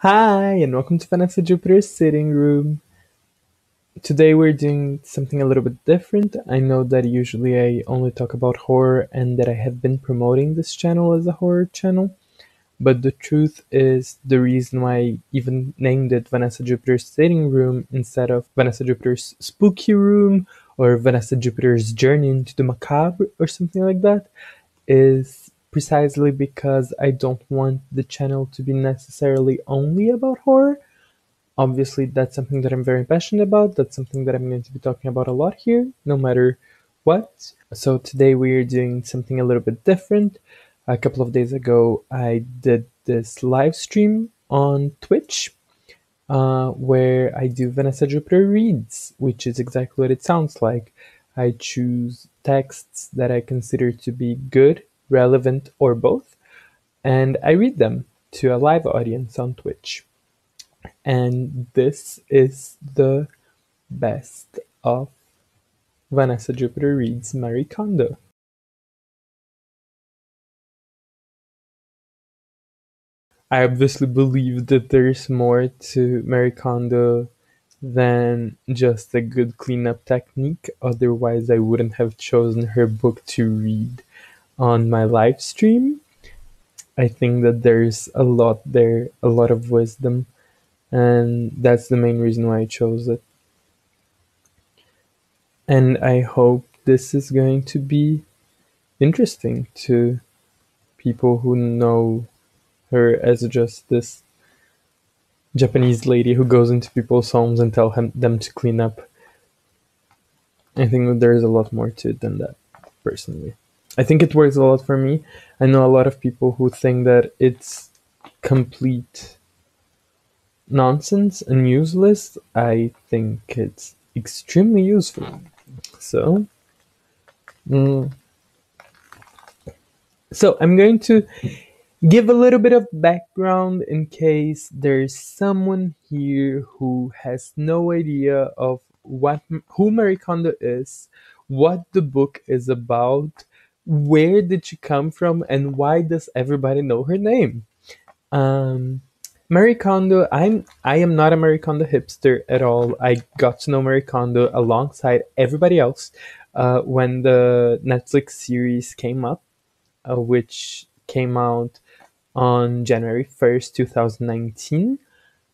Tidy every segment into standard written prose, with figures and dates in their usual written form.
Hi, and welcome to Vanessa Júpiter's sitting room. Today we're doing something a little bit different. I know that usually I only talk about horror and that I have been promoting this channel as a horror channel, but the truth is the reason why I even named it Vanessa Júpiter's sitting room instead of Vanessa Júpiter's spooky room or Vanessa Júpiter's journey into the macabre or something like that is precisely because I don't want the channel to be necessarily only about horror. Obviously, that's something that I'm very passionate about. That's something that I'm going to be talking about a lot here, no matter what. So today we're doing something a little bit different. A couple of days ago, I did this live stream on Twitch where I do Vanessa Jupiter Reads, which is exactly what it sounds like. I choose texts that I consider to be good, relevant, or both, and I read them to a live audience on Twitch. And this is the best of Vanessa Jupiter Reads Marie Kondo. I obviously believe that there's more to Marie Kondo than just a good cleanup technique. Otherwise, I wouldn't have chosen her book to read on my live stream. I think that there's a lot there, a lot of wisdom, and that's the main reason why I chose it. And I hope this is going to be interesting to people who know her as just this Japanese lady who goes into people's homes and tell them to clean up. I think that there's a lot more to it than that, personally. I think it works a lot for me. I know a lot of people who think that it's complete nonsense and useless. I think it's extremely useful. So, mm, so I'm going to give a little bit of background in case there's someone here who has no idea of who Marie Kondo is, what the book is about, where did she come from, and why does everybody know her name. Um, Marie Kondo, I am not a Marie Kondo hipster at all. I got to know Marie Kondo alongside everybody else when the Netflix series came up, which came out on January 1st, 2019.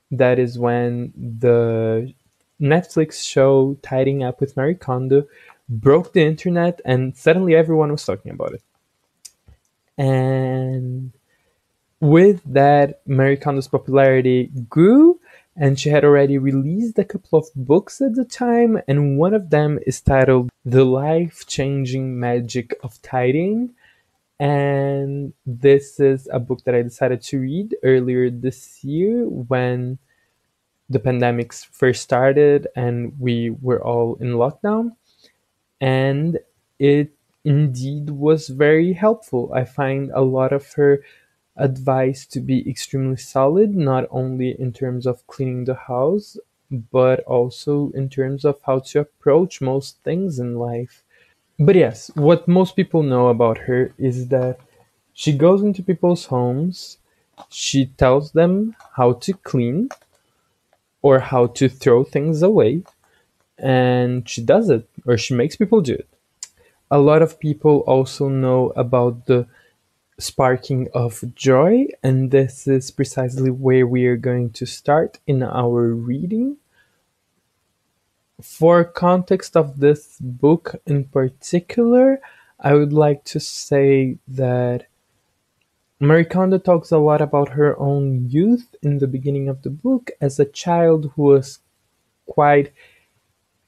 That is when the Netflix show Tidying Up with Marie Kondo broke the internet and suddenly everyone was talking about it. And with that, Marie Kondo's popularity grew, and she had already released a couple of books at the time, and one of them is titled The Life-Changing Magic of Tidying. And this is a book that I decided to read earlier this year when the pandemic first started and we were all in lockdown. And it indeed was very helpful. I find a lot of her advice to be extremely solid, not only in terms of cleaning the house, but also in terms of how to approach most things in life. But yes, what most people know about her is that she goes into people's homes, she tells them how to clean or how to throw things away, and she does it, or she makes people do it. A lot of people also know about the sparking of joy, and this is precisely where we are going to start in our reading. For context of this book in particular, I would like to say that Marie Kondo talks a lot about her own youth in the beginning of the book as a child who was quite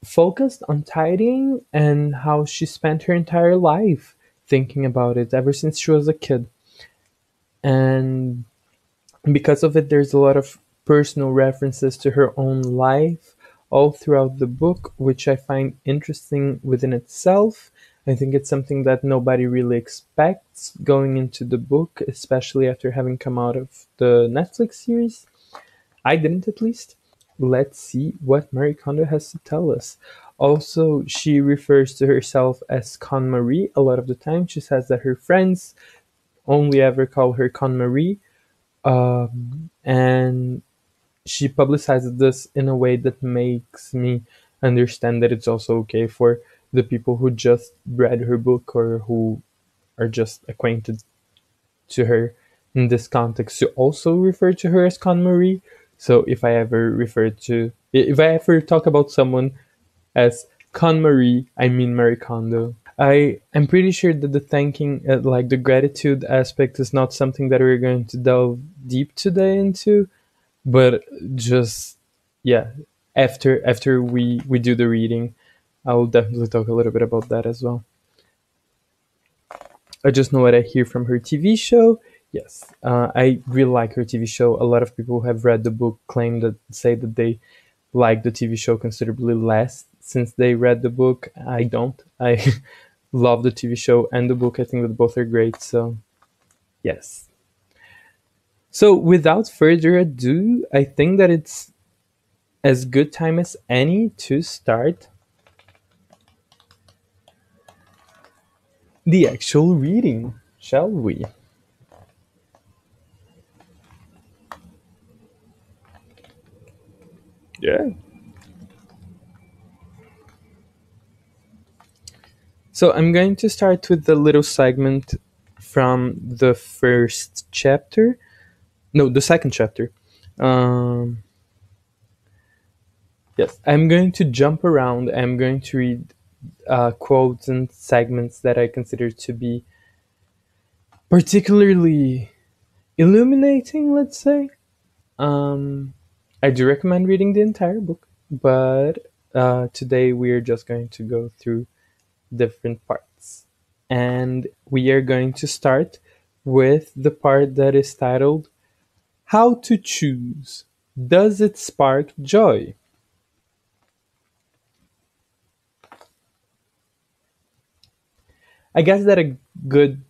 focused on tidying and how she spent her entire life thinking about it ever since she was a kid. And because of it, there's a lot of personal references to her own life all throughout the book, which I find interesting within itself. I think it's something that nobody really expects going into the book, especially after having come out of the Netflix series. I didn't, at least. Let's see what Marie Kondo has to tell us. Also, she refers to herself as Con Marie a lot of the time. She says that her friends only ever call her Con Marie. And she publicizes this in a way that makes me understand that it's also okay for the people who just read her book or who are just acquainted to her in this context to also refer to her as Con Marie. So if I ever talk about someone as Con Marie, I mean Marie Kondo. I am pretty sure that the thanking, like the gratitude aspect, is not something that we're going to delve deep today into, but just yeah, after we do the reading, I will definitely talk a little bit about that as well. I just know what I hear from her TV show. Yes, I really like her TV show. A lot of people who have read the book say that they like the TV show considerably less since they read the book. I don't. I love the TV show and the book. I think that both are great. So, yes. So, without further ado, I think that it's as good time as any to start the actual reading, shall we? Yeah. So I'm going to start with the little segment from the first chapter. No, the second chapter. Um, yes, I'm going to jump around. I'm going to read quotes and segments that I consider to be particularly illuminating, let's say. Um, I do recommend reading the entire book, but today we're just going to go through different parts. And we are going to start with the part that is titled How to Choose. Does it spark joy? I guess that a good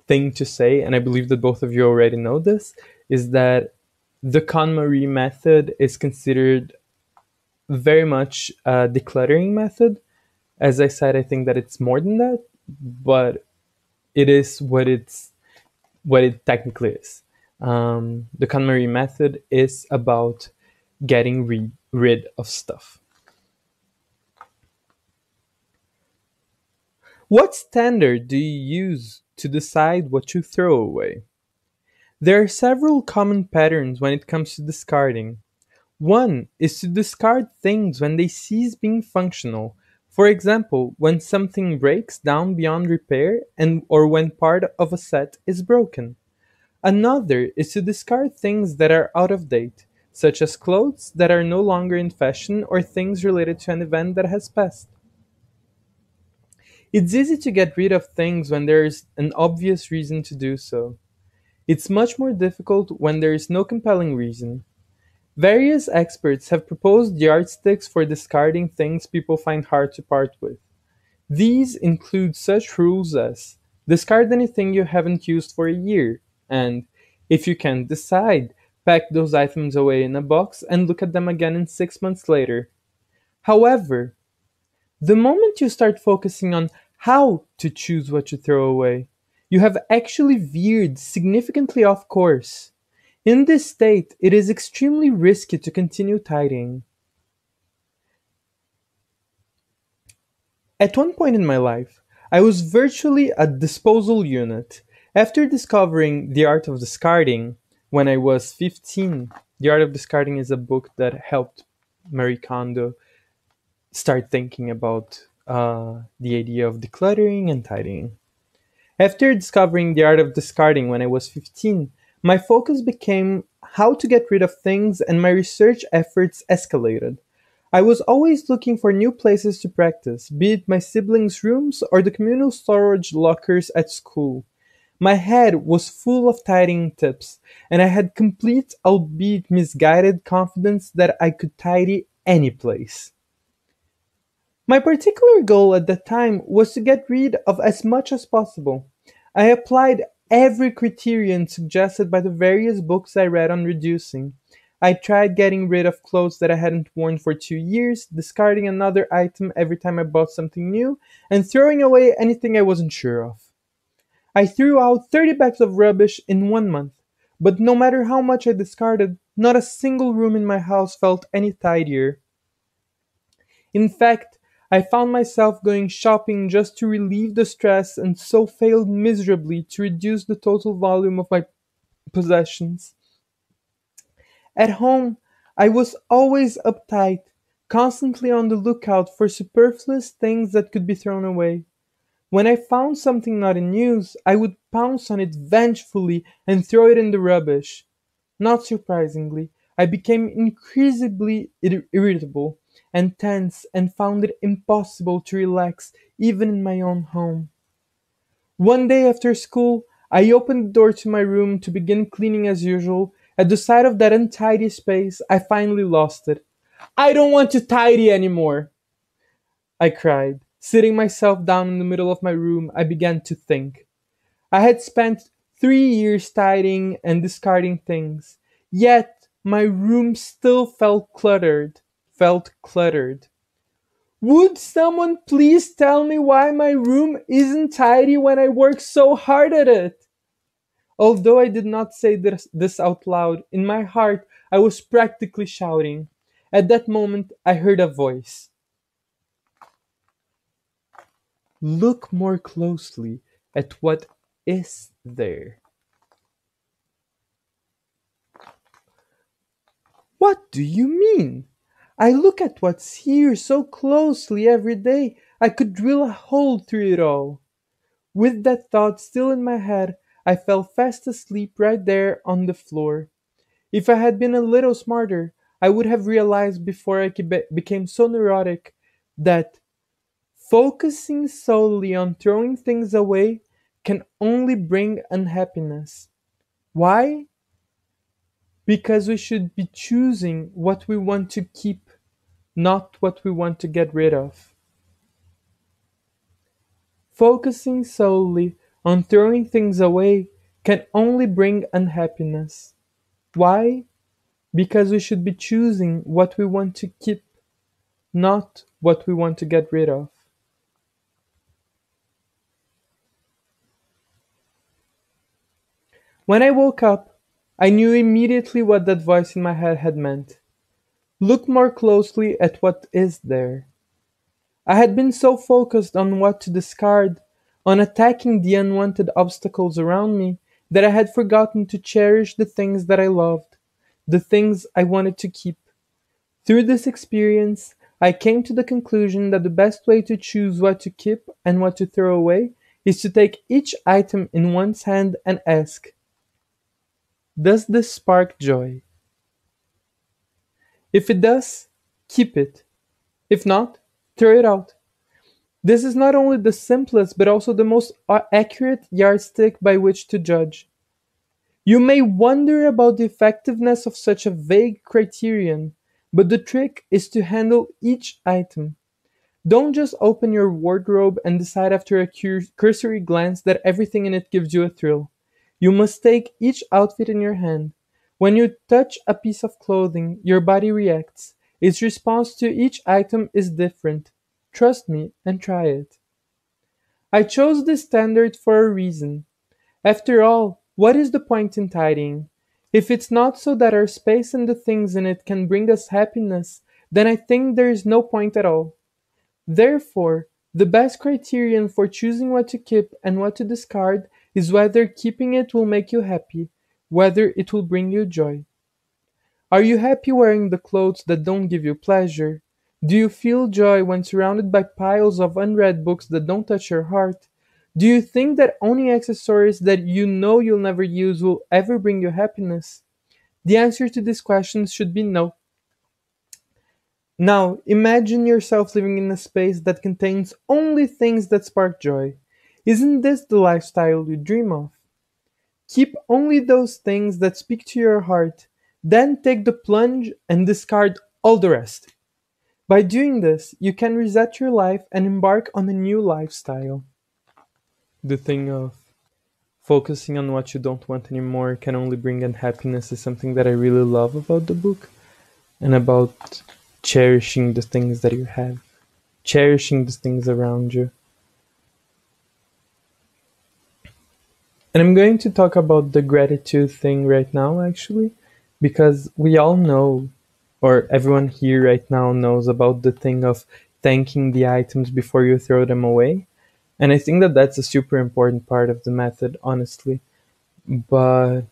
thing to say, and I believe that both of you already know this, is that the KonMari method is considered very much a decluttering method. As I said, I think that it's more than that, but it is what it technically is. The KonMari method is about getting rid of stuff. What standard do you use to decide what to throw away? There are several common patterns when it comes to discarding. One is to discard things when they cease being functional. For example, when something breaks down beyond repair and or when part of a set is broken. Another is to discard things that are out of date, such as clothes that are no longer in fashion or things related to an event that has passed. It's easy to get rid of things when there is an obvious reason to do so. It's much more difficult when there is no compelling reason. Various experts have proposed yardsticks for discarding things people find hard to part with. These include such rules as discard anything you haven't used for a year, and if you can't decide, pack those items away in a box and look at them again in 6 months later. However, the moment you start focusing on how to choose what to throw away, you have actually veered significantly off course. In this state, it is extremely risky to continue tidying. At one point in my life, I was virtually a disposal unit. After discovering The Art of Discarding when I was 15, The Art of Discarding is a book that helped Marie Kondo start thinking about the idea of decluttering and tidying. After discovering The Art of Discarding when I was 15, my focus became how to get rid of things and my research efforts escalated. I was always looking for new places to practice, be it my siblings' rooms or the communal storage lockers at school. My head was full of tidying tips, and I had complete, albeit misguided, confidence that I could tidy any place. My particular goal at that time was to get rid of as much as possible. I applied every criterion suggested by the various books I read on reducing. I tried getting rid of clothes that I hadn't worn for 2 years, discarding another item every time I bought something new, and throwing away anything I wasn't sure of. I threw out 30 bags of rubbish in 1 month, But no matter how much I discarded, not a single room in my house felt any tidier. In fact, I found myself going shopping just to relieve the stress and so failed miserably to reduce the total volume of my possessions. At home, I was always uptight, constantly on the lookout for superfluous things that could be thrown away. When I found something not in use, I would pounce on it vengefully and throw it in the rubbish. Not surprisingly, I became increasingly irritable and tense and found it impossible to relax even in my own home. One day after school, I opened the door to my room to begin cleaning as usual. At the sight of that untidy space, I finally lost it. I don't want to tidy anymore, I cried. Sitting myself down in the middle of my room, I began to think. I had spent 3 years tidying and discarding things, yet my room still felt cluttered. Would someone please tell me why my room isn't tidy when I work so hard at it? Although I did not say this out loud, in my heart I was practically shouting. At that moment, I heard a voice. Look more closely at what is there. What do you mean? I look at what's here so closely every day, I could drill a hole through it all. With that thought still in my head, I fell fast asleep right there on the floor. If I had been a little smarter, I would have realized before I became so neurotic that focusing solely on throwing things away can only bring unhappiness. Why? Because we should be choosing what we want to keep, not what we want to get rid of. Focusing solely on throwing things away can only bring unhappiness. Why? Because we should be choosing what we want to keep, not what we want to get rid of. When I woke up, I knew immediately what that voice in my head had meant. Look more closely at what is there. I had been so focused on what to discard, on attacking the unwanted obstacles around me, that I had forgotten to cherish the things that I loved, the things I wanted to keep. Through this experience, I came to the conclusion that the best way to choose what to keep and what to throw away is to take each item in one's hand and ask, does this spark joy? If it does, keep it. If not, throw it out. This is not only the simplest but also the most accurate yardstick by which to judge. You may wonder about the effectiveness of such a vague criterion, but the trick is to handle each item. Don't just open your wardrobe and decide after a cursory glance that everything in it gives you a thrill. You must take each outfit in your hand. When you touch a piece of clothing, your body reacts. Its response to each item is different. Trust me and try it. I chose this standard for a reason. After all, what is the point in tidying? If it's not so that our space and the things in it can bring us happiness, then I think there is no point at all. Therefore, the best criterion for choosing what to keep and what to discard is whether keeping it will make you happy, whether it will bring you joy. Are you happy wearing the clothes that don't give you pleasure? Do you feel joy when surrounded by piles of unread books that don't touch your heart? Do you think that owning accessories that you know you'll never use will ever bring you happiness? The answer to these questions should be no. Now, imagine yourself living in a space that contains only things that spark joy. Isn't this the lifestyle you dream of? Keep only those things that speak to your heart, then take the plunge and discard all the rest. By doing this, you can reset your life and embark on a new lifestyle. The thing of focusing on what you don't want anymore can only bring unhappiness is something that I really love about the book and about cherishing the things that you have, cherishing the things around you. And I'm going to talk about the gratitude thing right now, actually, because we all know, or everyone here right now knows about the thing of thanking the items before you throw them away. And I think that that's a super important part of the method, honestly. But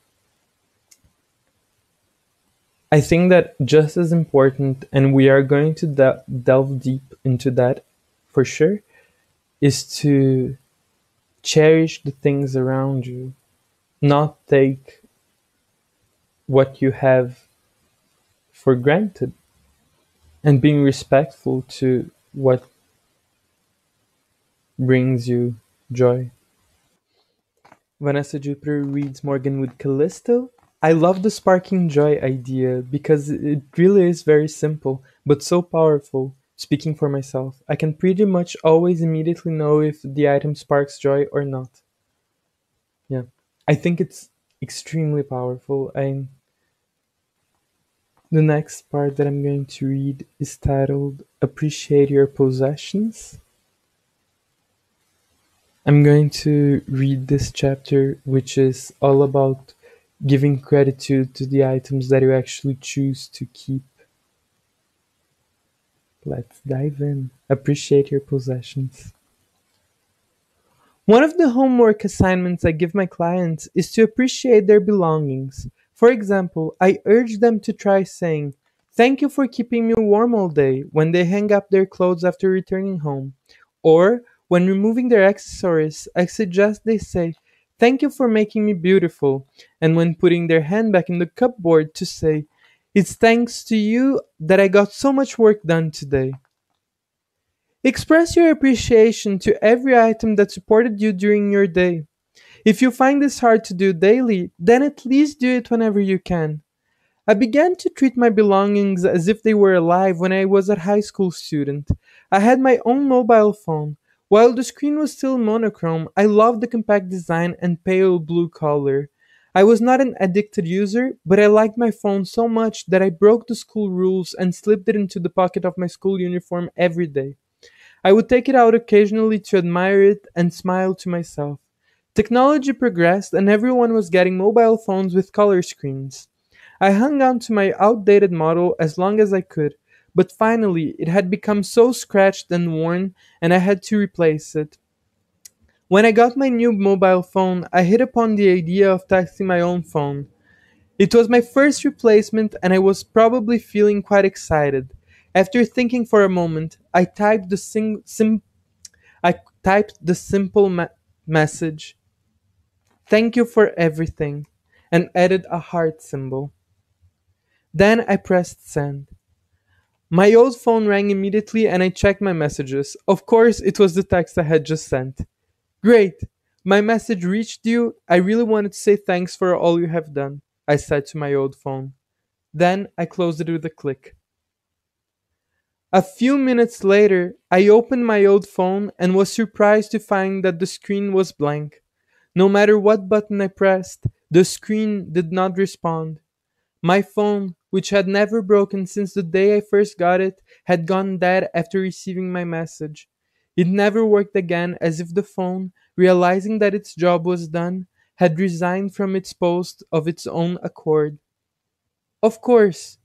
I think that just as important, and we are going to delve deep into that for sure, is to cherish the things around you, not take what you have for granted, and being respectful to what brings you joy. Vanessa Júpiter reads Morgan with Callisto. I love the sparking joy idea because it really is very simple, but so powerful. Speaking for myself, I can pretty much always immediately know if the item sparks joy or not. Yeah. I think it's extremely powerful. The next part that I'm going to read is titled Appreciate Your Possessions. I'm going to read this chapter, which is all about giving gratitude to the items that you actually choose to keep. Let's dive in. Appreciate your possessions. One of the homework assignments I give my clients is to appreciate their belongings. For example, I urge them to try saying, "Thank you for keeping me warm all day," when they hang up their clothes after returning home. Or, when removing their accessories, I suggest they say, "Thank you for making me beautiful," and when putting their hand back in the cupboard to say, "It's thanks to you that I got so much work done today." Express your appreciation to every item that supported you during your day. If you find this hard to do daily, then at least do it whenever you can. I began to treat my belongings as if they were alive when I was a high school student. I had my own mobile phone. While the screen was still monochrome, I loved the compact design and pale blue color. I was not an addicted user, but I liked my phone so much that I broke the school rules and slipped it into the pocket of my school uniform every day. I would take it out occasionally to admire it and smile to myself. Technology progressed and everyone was getting mobile phones with color screens. I hung on to my outdated model as long as I could, but finally it had become so scratched and worn and I had to replace it. When I got my new mobile phone, I hit upon the idea of texting my own phone. It was my first replacement and I was probably feeling quite excited. After thinking for a moment, I typed the simple message, "Thank you for everything," and added a heart symbol. Then I pressed send. My old phone rang immediately and I checked my messages. Of course, it was the text I had just sent. "Great! My message reached you. I really wanted to say thanks for all you have done," I said to my old phone. Then I closed it with a click. A few minutes later, I opened my old phone and was surprised to find that the screen was blank. No matter what button I pressed, the screen did not respond. My phone, which had never broken since the day I first got it, had gone dead after receiving my message. It never worked again, as if the phone, realizing that its job was done, had resigned from its post of its own accord. Of course,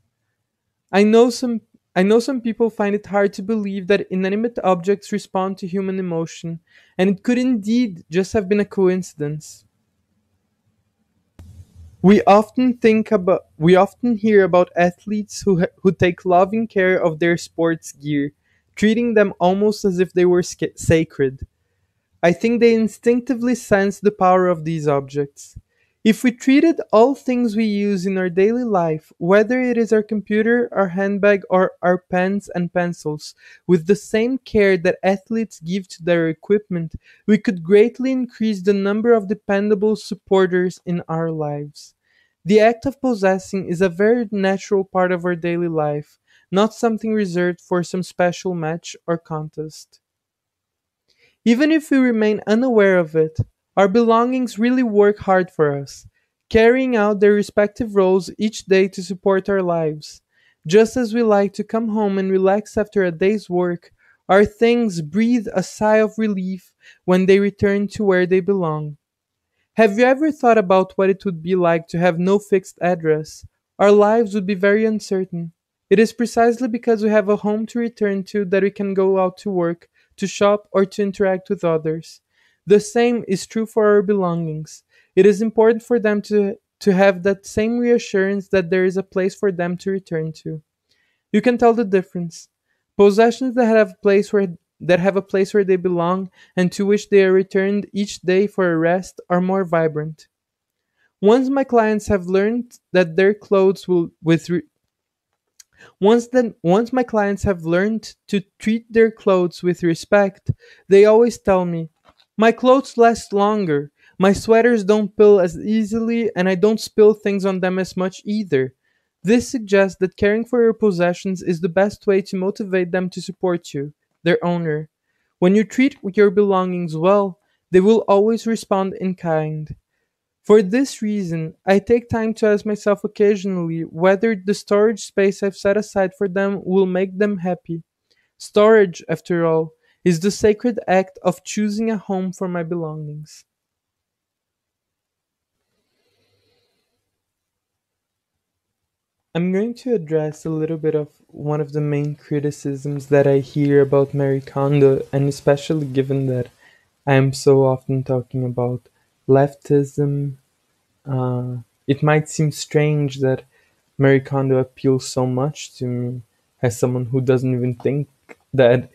I know some I know some people find it hard to believe that inanimate objects respond to human emotion, and it could indeed just have been a coincidence. We often hear about athletes who take loving care of their sports gear, treating them almost as if they were sacred. I think they instinctively sense the power of these objects. If we treated all things we use in our daily life, whether it is our computer, our handbag, or our pens and pencils, with the same care that athletes give to their equipment, we could greatly increase the number of dependable supporters in our lives. The act of possessing is a very natural part of our daily life, not something reserved for some special match or contest. Even if we remain unaware of it, our belongings really work hard for us, carrying out their respective roles each day to support our lives. Just as we like to come home and relax after a day's work, our things breathe a sigh of relief when they return to where they belong. Have you ever thought about what it would be like to have no fixed address? Our lives would be very uncertain. It is precisely because we have a home to return to that we can go out to work, to shop, or to interact with others. The same is true for our belongings. It is important for them to have that same reassurance that there is a place for them to return to. You can tell the difference. Possessions that have a place where they belong and to which they are returned each day for a rest are more vibrant. Once my clients have learned that their clothes will with re- once my clients have learned to treat their clothes with respect, they always tell me, "My clothes last longer. My sweaters don't pill as easily and I don't spill things on them as much either." This suggests that caring for your possessions is the best way to motivate them to support you, their owner. When you treat your belongings well, they will always respond in kind. For this reason, I take time to ask myself occasionally whether the storage space I've set aside for them will make them happy. Storage, after all, is the sacred act of choosing a home for my belongings. I'm going to address a little bit of one of the main criticisms that I hear about Mary Kondo, and especially given that I am so often talking about leftism. It might seem strange that Mary Kondo appeals so much to me as someone who doesn't even think that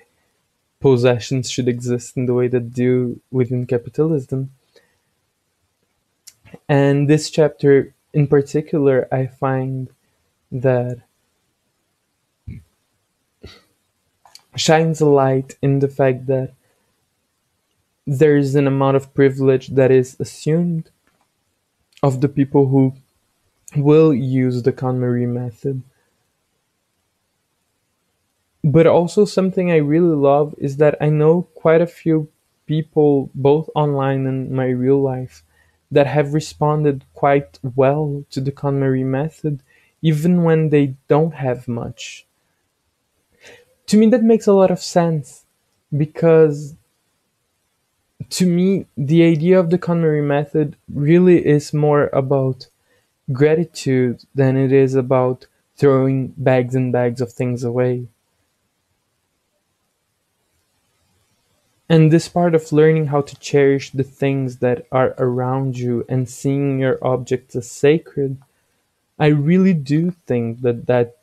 possessions should exist in the way that do within capitalism. And this chapter in particular, I find that shines a light in the fact that there is an amount of privilege that is assumed of the people who will use the KonMari method. But also something I really love is that I know quite a few people, both online and my real life, that have responded quite well to the KonMari method, even when they don't have much. To me, that makes a lot of sense because to me, the idea of the KonMari method really is more about gratitude than it is about throwing bags and bags of things away. And this part of learning how to cherish the things that are around you and seeing your objects as sacred, I really do think that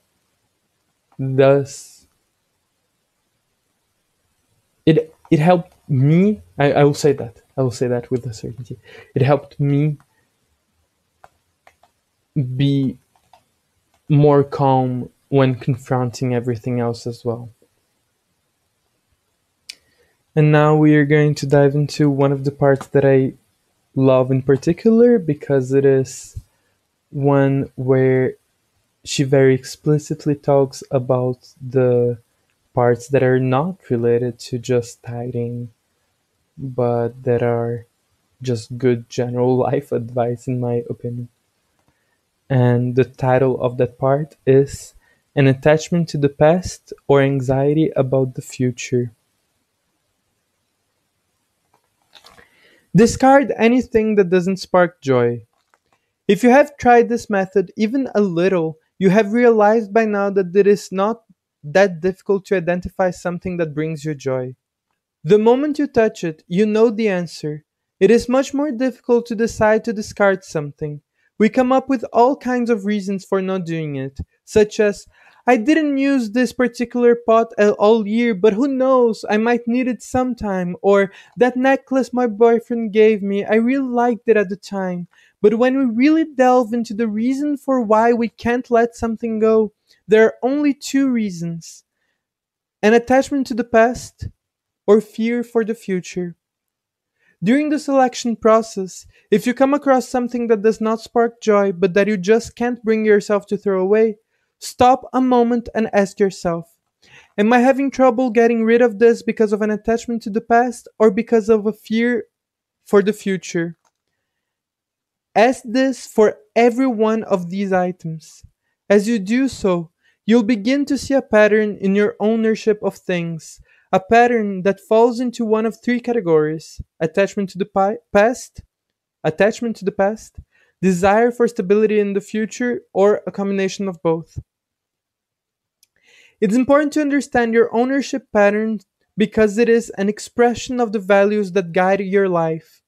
does it helped me. I will say that. I will say that with a certainty. It helped me be more calm when confronting everything else as well. And now we are going to dive into one of the parts that I love in particular because it is one where she very explicitly talks about the parts that are not related to just tidying, but that are just good general life advice, in my opinion. And the title of that part is An Attachment to the Past or Anxiety about the Future. Discard anything that doesn't spark joy. If you have tried this method even a little, you have realized by now that it is not that difficult to identify something that brings you joy. The moment you touch it, you know the answer. It is much more difficult to decide to discard something. We come up with all kinds of reasons for not doing it, such as, "I didn't use this particular pot all year, but who knows, I might need it sometime," or "That necklace my boyfriend gave me, I really liked it at the time." But when we really delve into the reason for why we can't let something go, there are only two reasons: an attachment to the past or fear for the future. During the selection process, if you come across something that does not spark joy but that you just can't bring yourself to throw away, stop a moment and ask yourself, am I having trouble getting rid of this because of an attachment to the past or because of a fear for the future? Ask this for every one of these items. As you do so, you'll begin to see a pattern in your ownership of things, a pattern that falls into one of three categories: attachment to the past, attachment to the past, desire for stability in the future, or a combination of both. It's important to understand your ownership pattern because it is an expression of the values that guide your life.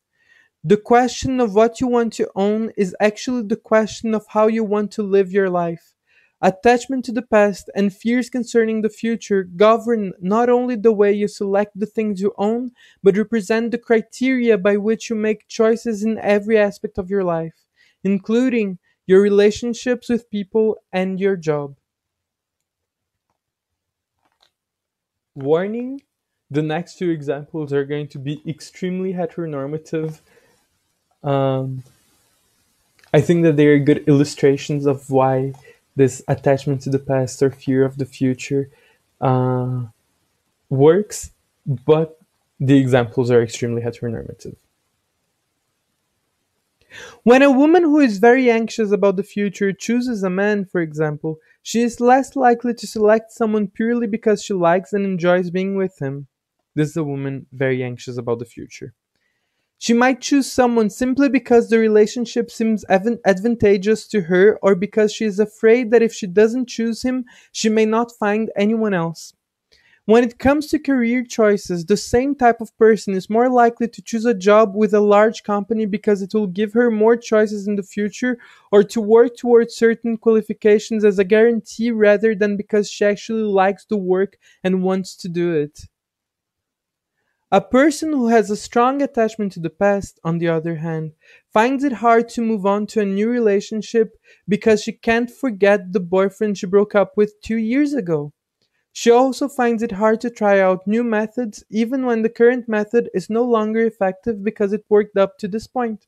The question of what you want to own is actually the question of how you want to live your life. Attachment to the past and fears concerning the future govern not only the way you select the things you own, but represent the criteria by which you make choices in every aspect of your life, including your relationships with people and your job. Warning: the next few examples are going to be extremely heteronormative. Um, I think that they are good illustrations of why this attachment to the past or fear of the future uh, works, but the examples are extremely heteronormative. When a woman who is very anxious about the future chooses a man, for example, she is less likely to select someone purely because she likes and enjoys being with him. This is a woman very anxious about the future. She might choose someone simply because the relationship seems advantageous to her or because she is afraid that if she doesn't choose him, she may not find anyone else. When it comes to career choices, the same type of person is more likely to choose a job with a large company because it will give her more choices in the future, or to work towards certain qualifications as a guarantee rather than because she actually likes the work and wants to do it. A person who has a strong attachment to the past, on the other hand, finds it hard to move on to a new relationship because she can't forget the boyfriend she broke up with 2 years ago. She also finds it hard to try out new methods even when the current method is no longer effective because it worked up to this point.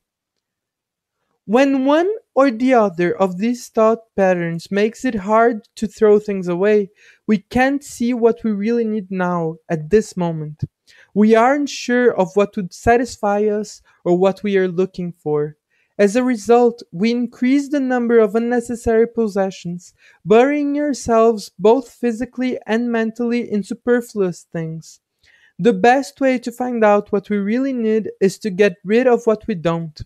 When one or the other of these thought patterns makes it hard to throw things away, we can't see what we really need now, at this moment. We aren't sure of what would satisfy us or what we are looking for. As a result, we increase the number of unnecessary possessions, burying ourselves both physically and mentally in superfluous things. The best way to find out what we really need is to get rid of what we don't.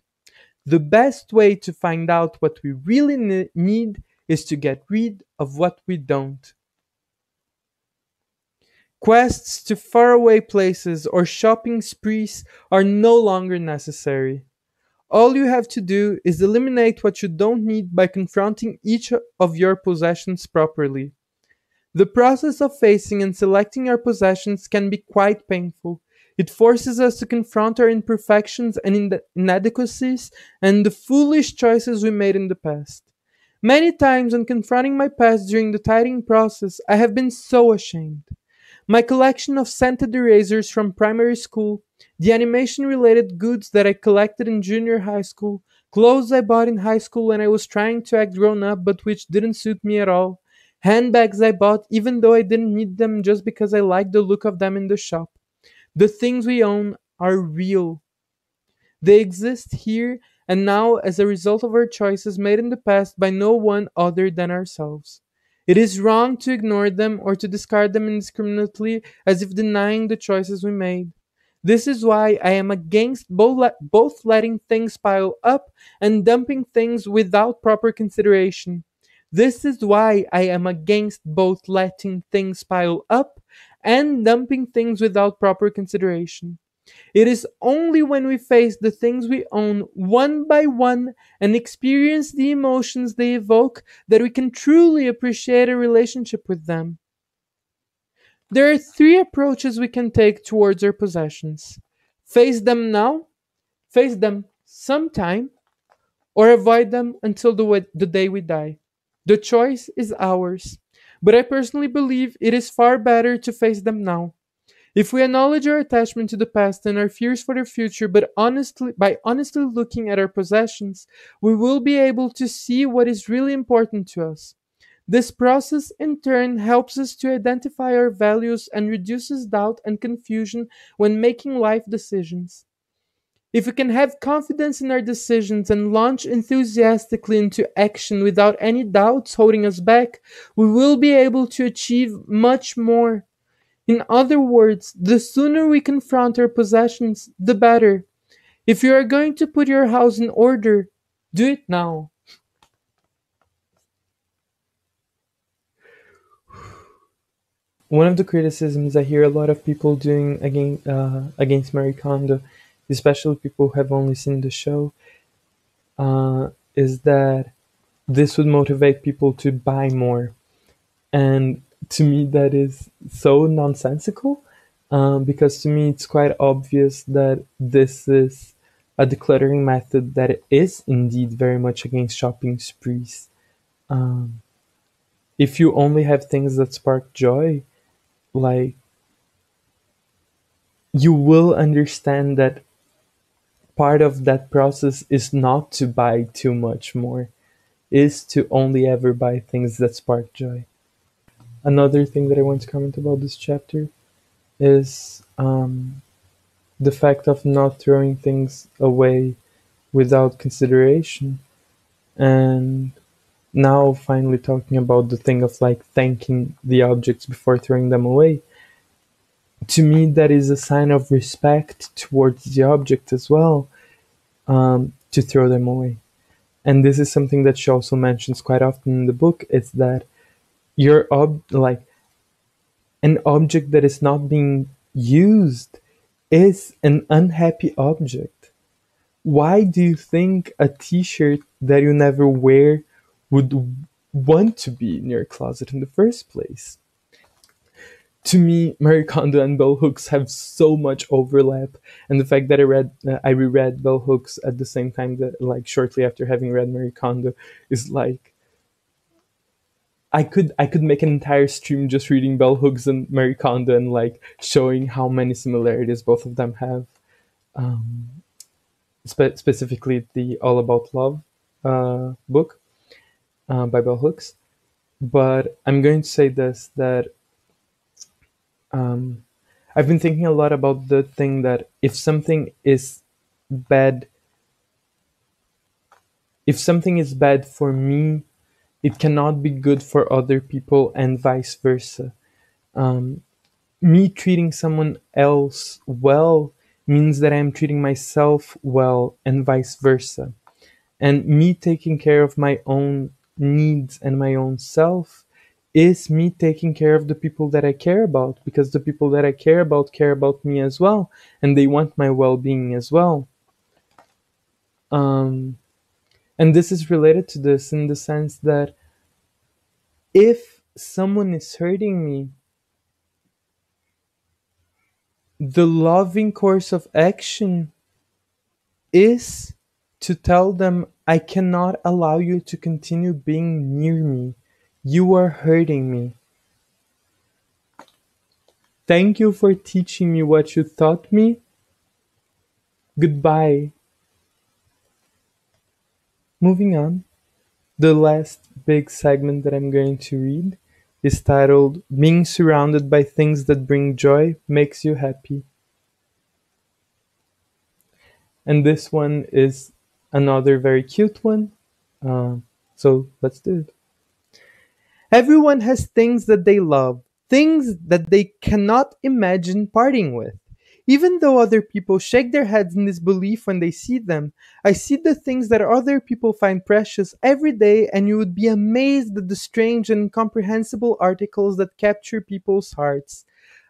The best way to find out what we really need is to get rid of what we don't. Quests to faraway places or shopping sprees are no longer necessary. All you have to do is eliminate what you don't need by confronting each of your possessions properly. The process of facing and selecting our possessions can be quite painful. It forces us to confront our imperfections and inadequacies and the foolish choices we made in the past. Many times, when confronting my past during the tidying process, I have been so ashamed. My collection of scented erasers from primary school, the animation related goods that I collected in junior high school, clothes I bought in high school when I was trying to act grown up but which didn't suit me at all, handbags I bought even though I didn't need them just because I liked the look of them in the shop. The things we own are real. They exist here and now as a result of our choices made in the past by no one other than ourselves. It is wrong to ignore them or to discard them indiscriminately as if denying the choices we made. This is why I am against both letting things pile up and dumping things without proper consideration. This is why I am against both letting things pile up and dumping things without proper consideration. It is only when we face the things we own one by one and experience the emotions they evoke that we can truly appreciate a relationship with them. There are three approaches we can take towards our possessions: face them now, face them sometime, or avoid them until the day we die. The choice is ours, but I personally believe it is far better to face them now. If we acknowledge our attachment to the past and our fears for the future, but by honestly looking at our possessions, we will be able to see what is really important to us. This process, in turn, helps us to identify our values and reduces doubt and confusion when making life decisions. If we can have confidence in our decisions and launch enthusiastically into action without any doubts holding us back, we will be able to achieve much more. In other words, the sooner we confront our possessions, the better. If you are going to put your house in order, do it now. One of the criticisms I hear a lot of people doing against Marie Kondo, especially people who have only seen the show, is that this would motivate people to buy more. And to me, that is so nonsensical, because to me, it's quite obvious that this is a decluttering method that is indeed very much against shopping sprees. Um, if you only have things that spark joy, like, you will understand that part of that process is not to buy too much more, is to only ever buy things that spark joy. Another thing that I want to comment about this chapter is the fact of not throwing things away without consideration. And now finally talking about the thing of like thanking the objects before throwing them away. To me, that is a sign of respect towards the object as well, to throw them away. And this is something that she also mentions quite often in the book. It's that like an object that is not being used is an unhappy object. Why do you think a t-shirt that you never wear would want to be in your closet in the first place? To me, Marie Kondo and bell hooks have so much overlap, and the fact that I reread bell hooks at the same time, that like shortly after having read Marie Kondo, is like, I could make an entire stream just reading bell hooks and Marie Kondo and like showing how many similarities both of them have. Um, Specifically the All About Love book by bell hooks. But I'm going to say this, that um, I've been thinking a lot about the thing that bad, if something is bad for me, it cannot be good for other people, and vice versa. Um, Me treating someone else well means that I'm treating myself well, and vice versa. And me taking care of my own needs and my own self is me taking care of the people that I care about, because the people that I care about me as well, and they want my well being as well. Um, and this is related to this in the sense that if someone is hurting me, the loving course of action is to tell them, I cannot allow you to continue being near me. You are hurting me. Thank you for teaching me what you taught me. Goodbye. Moving on. The last big segment that I'm going to read is titled Being Surrounded by Things That Bring Joy Makes You Happy. And this one is another very cute one. Uh, so let's do it. Everyone has things that they love, things that they cannot imagine parting with. Even though other people shake their heads in disbelief when they see them, I see the things that other people find precious every day, and you would be amazed at the strange and incomprehensible articles that capture people's hearts.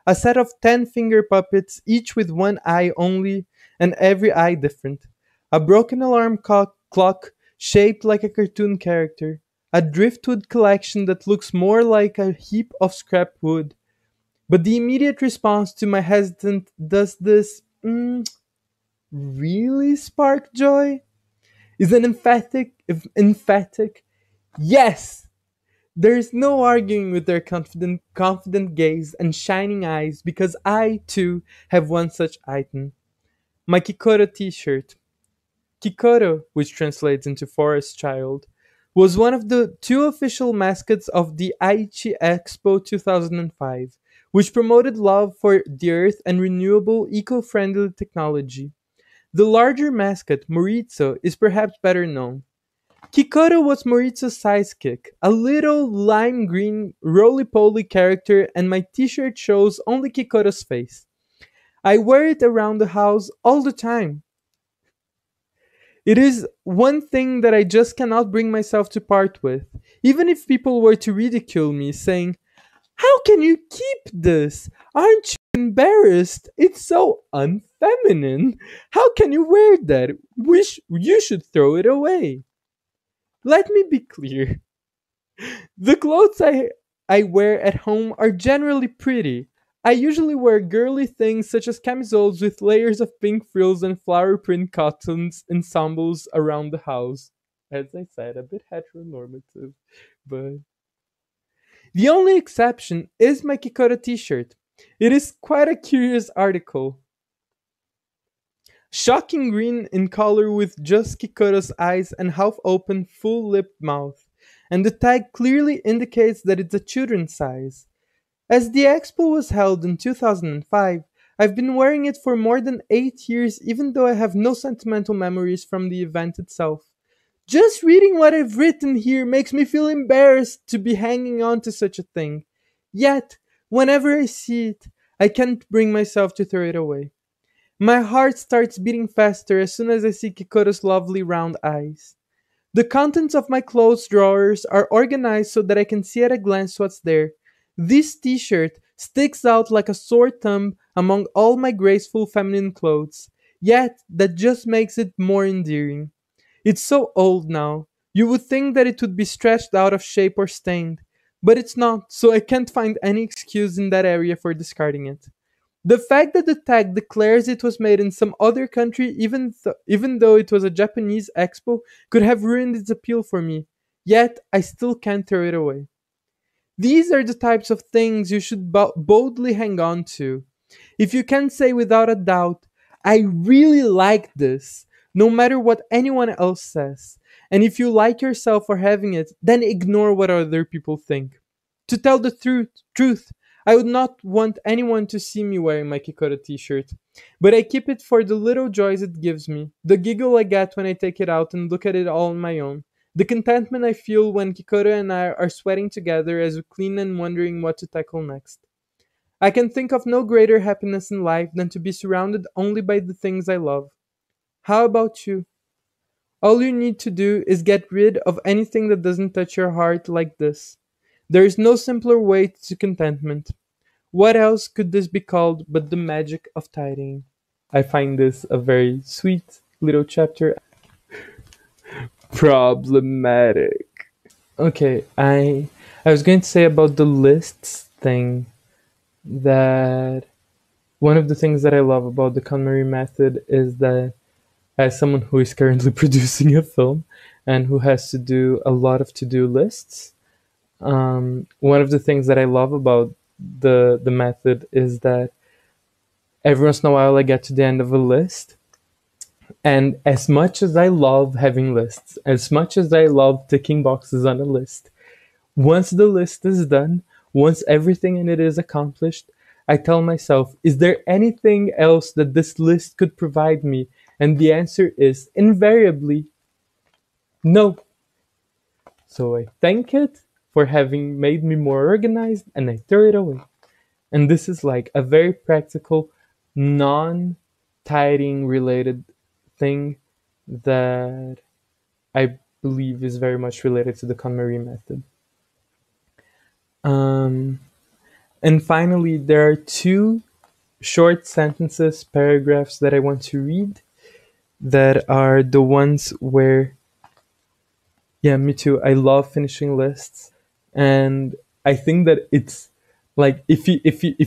A set of 10 finger puppets, each with one eye only, and every eye different. A broken alarm clock shaped like a cartoon character. A driftwood collection that looks more like a heap of scrap wood. But the immediate response to my hesitant, does this really spark joy? Is an emphatic yes! There's no arguing with their confident gaze and shining eyes, because I, too, have one such item. My Kikoro t-shirt. Kikoro, which translates into Forest Child, was one of the two official mascots of the Aichi Expo 2005, which promoted love for the earth and renewable, eco-friendly technology. The larger mascot, Morizo, is perhaps better known. Kikoro was Morizo's sidekick, a little lime green roly-poly character, and my t-shirt shows only Kikoro's face. I wear it around the house all the time. It is one thing that I just cannot bring myself to part with. Even if people were to ridicule me, saying, "How can you keep this? Aren't you embarrassed? It's so unfeminine. How can you wear that? You should throw it away." Let me be clear. The clothes I wear at home are generally pretty. I usually wear girly things such as camisoles with layers of pink frills and flower print cottons ensembles around the house. As I said, a bit heteronormative, but the only exception is my Kikora t-shirt. It is quite a curious article. Shocking green in color with just Kikora's eyes and half open, full lipped mouth. And the tag clearly indicates that it's a children's size. As the expo was held in 2005, I've been wearing it for more than 8 years, even though I have no sentimental memories from the event itself. Just reading what I've written here makes me feel embarrassed to be hanging on to such a thing. Yet, whenever I see it, I can't bring myself to throw it away. My heart starts beating faster as soon as I see Kikora's lovely round eyes. The contents of my clothes drawers are organized so that I can see at a glance what's there. This t-shirt sticks out like a sore thumb among all my graceful feminine clothes, yet that just makes it more endearing. It's so old now. You would think that it would be stretched out of shape or stained, but it's not, so I can't find any excuse in that area for discarding it. The fact that the tag declares it was made in some other country, even though it was a Japanese expo, could have ruined its appeal for me. Yet, I still can't throw it away. These are the types of things you should boldly hang on to. If you can say without a doubt, "I really like this," no matter what anyone else says, and if you like yourself for having it, then ignore what other people think. To tell the truth, I would not want anyone to see me wearing my Kikora t-shirt, but I keep it for the little joys it gives me, the giggle I get when I take it out and look at it all on my own, the contentment I feel when Kikora and I are sweating together as we clean and wondering what to tackle next. I can think of no greater happiness in life than to be surrounded only by the things I love. How about you? All you need to do is get rid of anything that doesn't touch your heart like this. There is no simpler way to contentment. What else could this be called but the magic of tidying? I find this a very sweet little chapter. Problematic. Okay, I was going to say about the lists thing that one of the things that I love about the KonMari method is that as someone who is currently producing a film and who has to do a lot of to-do lists, one of the things that I love about the method is that every once in a while I get to the end of a list, and as much as I love having lists, as much as I love ticking boxes on a list, once the list is done, once everything in it is accomplished, I tell myself, is there anything else that this list could provide me? And the answer is invariably no. So I thank it for having made me more organized and I throw it away. And this is like a very practical, non-tidying related thing that I believe is very much related to the KonMari method. And finally, there are two short sentences, paragraphs that I want to read that are the ones where, yeah, me too. I love finishing lists, and I think that it's like if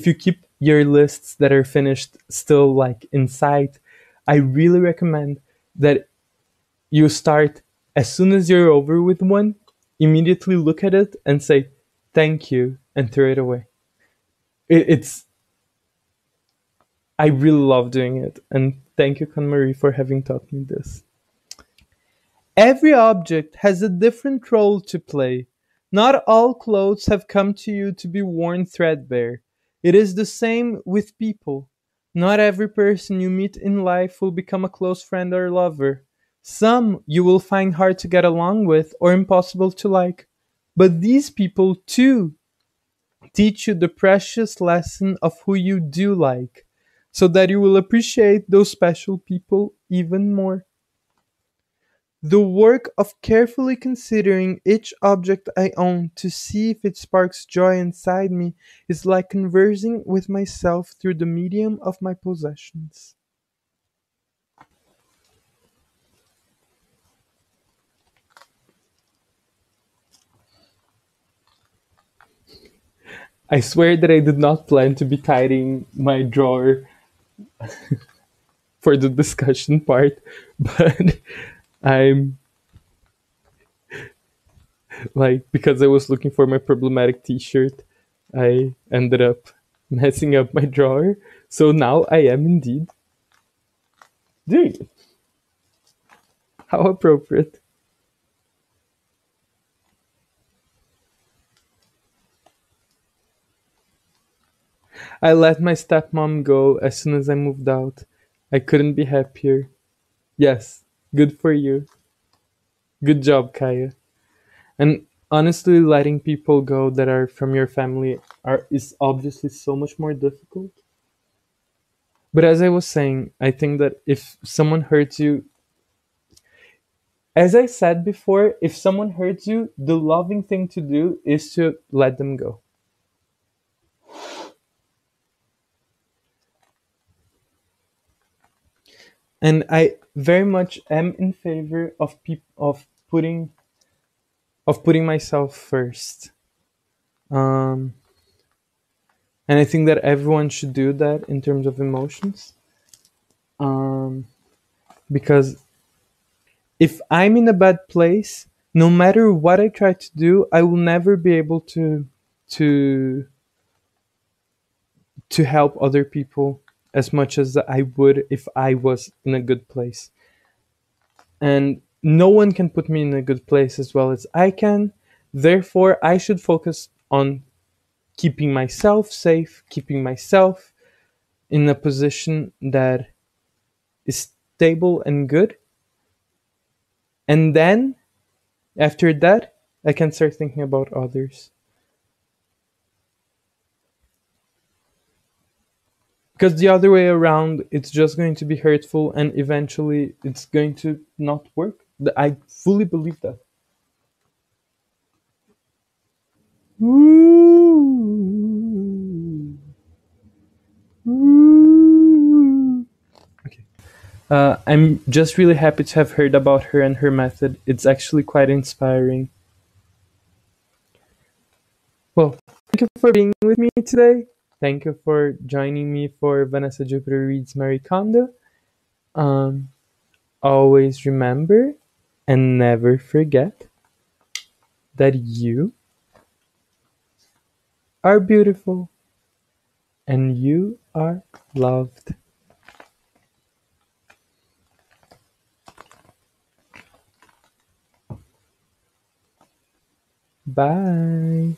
you keep your lists that are finished still like in sight, I really recommend that you start as soon as you're over with one, immediately look at it and say thank you and throw it away. It's I really love doing it, and thank you, KonMari, for having taught me this. Every object has a different role to play. Not all clothes have come to you to be worn threadbare. It is the same with people. Not every person you meet in life will become a close friend or lover. Some you will find hard to get along with or impossible to like. But these people, too, teach you the precious lesson of who you do like, so that you will appreciate those special people even more. The work of carefully considering each object I own to see if it sparks joy inside me is like conversing with myself through the medium of my possessions. I swear that I did not plan to be tidying my drawer for the discussion part, but I'm like, because I was looking for my problematic t shirt, I ended up messing up my drawer. So now I am indeed doing it. How appropriate. I let my stepmom go as soon as I moved out. I couldn't be happier. Yes, good for you. Good job, Kaya. And honestly, letting people go that are from your family is obviously so much more difficult. But as I was saying, I think that if someone hurts you, as I said before, if someone hurts you, the loving thing to do is to let them go. And I very much am in favor of putting myself first. Um, and I think that everyone should do that in terms of emotions. Um, because if I'm in a bad place, no matter what I try to do, I will never be able to to help other people as much as I would if I was in a good place. And no one can put me in a good place as well as I can. Therefore, I should focus on keeping myself safe, keeping myself in a position that is stable and good. And then after that, I can start thinking about others. Because the other way around, it's just going to be hurtful and eventually it's going to not work. I fully believe that. Ooh. Ooh. Okay. I'm just really happy to have heard about her and her method. It's actually quite inspiring. Well, thank you for being with me today. Thank you for joining me for Vanessa Júpiter Reads Marie Kondo. Um, always remember and never forget that you are beautiful and you are loved. Bye.